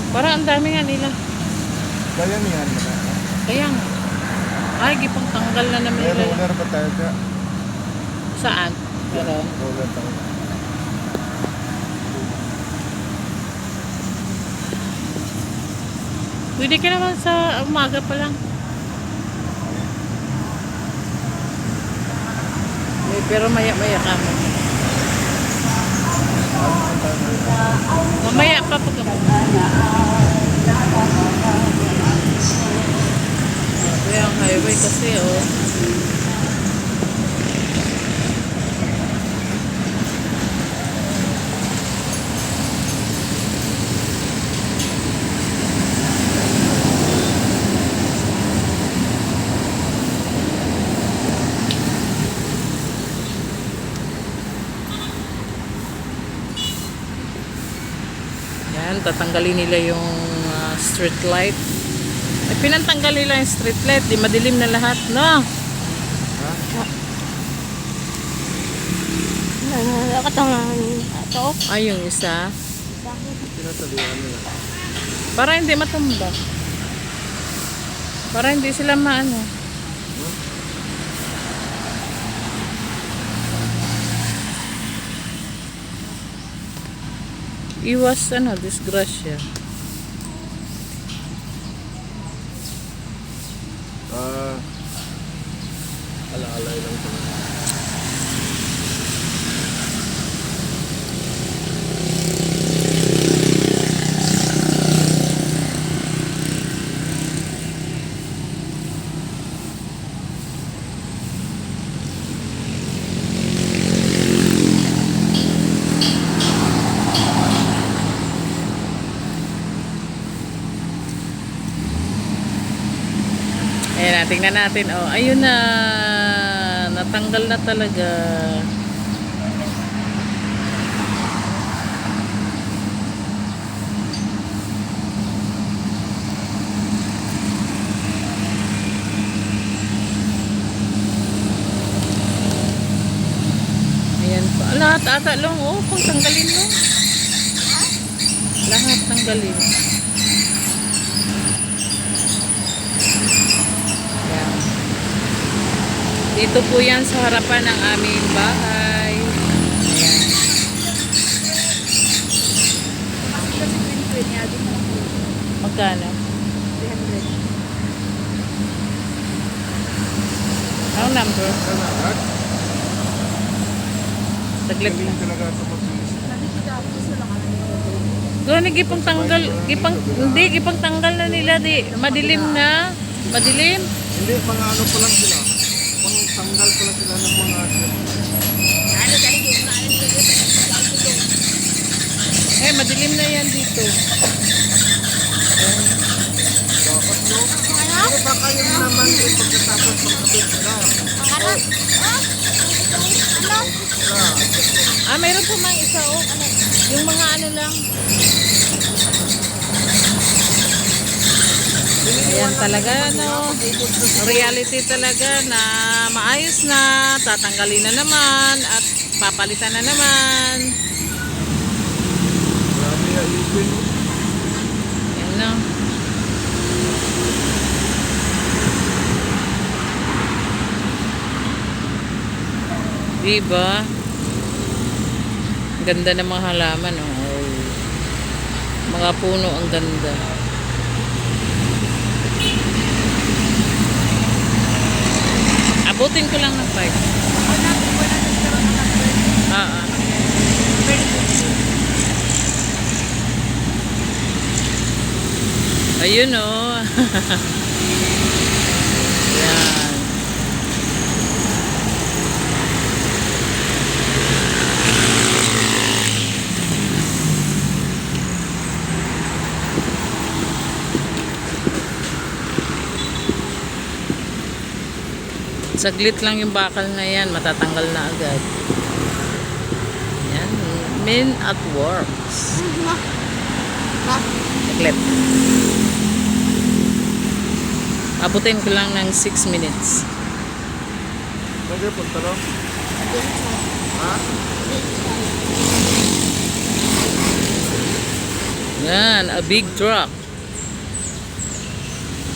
Para ang dami nga nila. Bayanihan mo na. Kaya nga. Ay, gipang tanggal na naman May nila. roller ba tayo ka? Saan? Pero, Roller tayo. pwede ka naman sa umaga pa lang. Pero maya-maya ka mo. Mamaya pa pag kaya ang highway kasi oh. Yan, tatanggalin nila yung street light. Ay, pinantanggal nila yung street light. Di madilim na lahat, no? Ha? Nakatangan ito. Ay, yung isa. Tinatalian nila. Para hindi matumba. Para hindi sila maano. Iwas disgrasya. Ala-alay lang ito. Ayan, tingnan natin. Oh, ayun na. Natanggal na talaga. Ayan pa. Lahat ata lang. Oh, kung tanggalin mo. Lahat tanggalin. Ayan. Dito po yan sa harapan ng aming bahay. Ayan. Magkano? 300. Ang number? Lahat? Saglit Galing lang. talaga ito mabilis. Doon, gipang tanggal. Hindi, gipang tanggal na nila. Di, madilim na. Madilim. Hindi, mga ano pa lang sila. Pang tanggal pa lang sila ng mga Eh, madilim na yan dito. dapat no. Pero baka yun naman yung pagkatapos pagkabit sila. Ah, mayroon po mang isa oh. Yung mga ano lang. Ayan talaga, no. Reality talaga na maayos na. Tatanggalin na naman at papalitan na naman. Grabe ya, ipin. Ayan na. Diba? Ganda ng mga halaman, oh. Mga puno ang ganda. Abutin ko lang ng 5. Ah. Ayun, oh. Yan. Saglit lang yung bakal na yan, matatanggal na agad. Yan, men at works. Saglit. Abutin ko lang ng 6 minutes. Pwede punta lang. Ha? Yan, a big truck.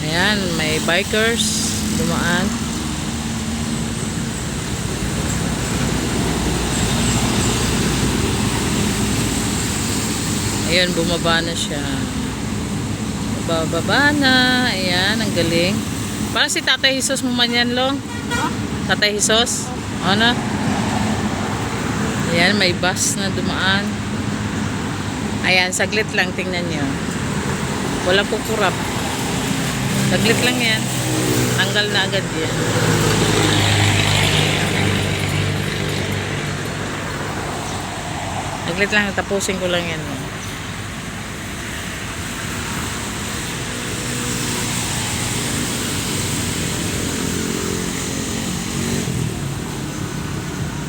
Ayan, may bikers dumaan. Ayan, bumaba na siya. Bababa na. Ayan, ang galing. Parang si Tatay Jesus mo man yan, Long. Tatay Jesus. Ano? Ayan, may bus na dumaan. Ayan, saglit lang. Tingnan nyo. Walang kukurap. Saglit lang yan. Tanggal na agad yan. Saglit lang. Tapusin ko lang yan.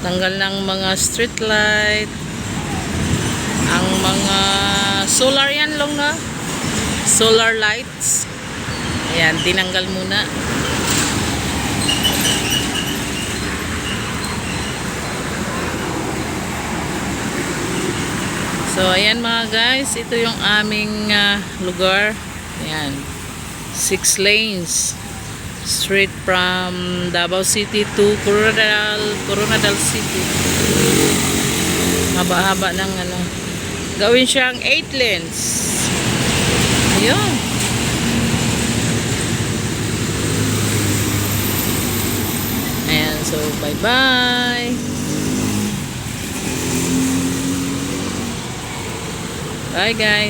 Tanggal ng mga street light. Ang mga solar yan, Long, na solar lights. Ayan, tinanggal muna. So ayan mga guys, ito yung aming lugar. Ayan, 6 lanes straight from Davao City to Coronadal City. Haba-haba ng ano. Gawin siyang 8 lanes. Ayun. Ayan, so bye-bye. Bye guys.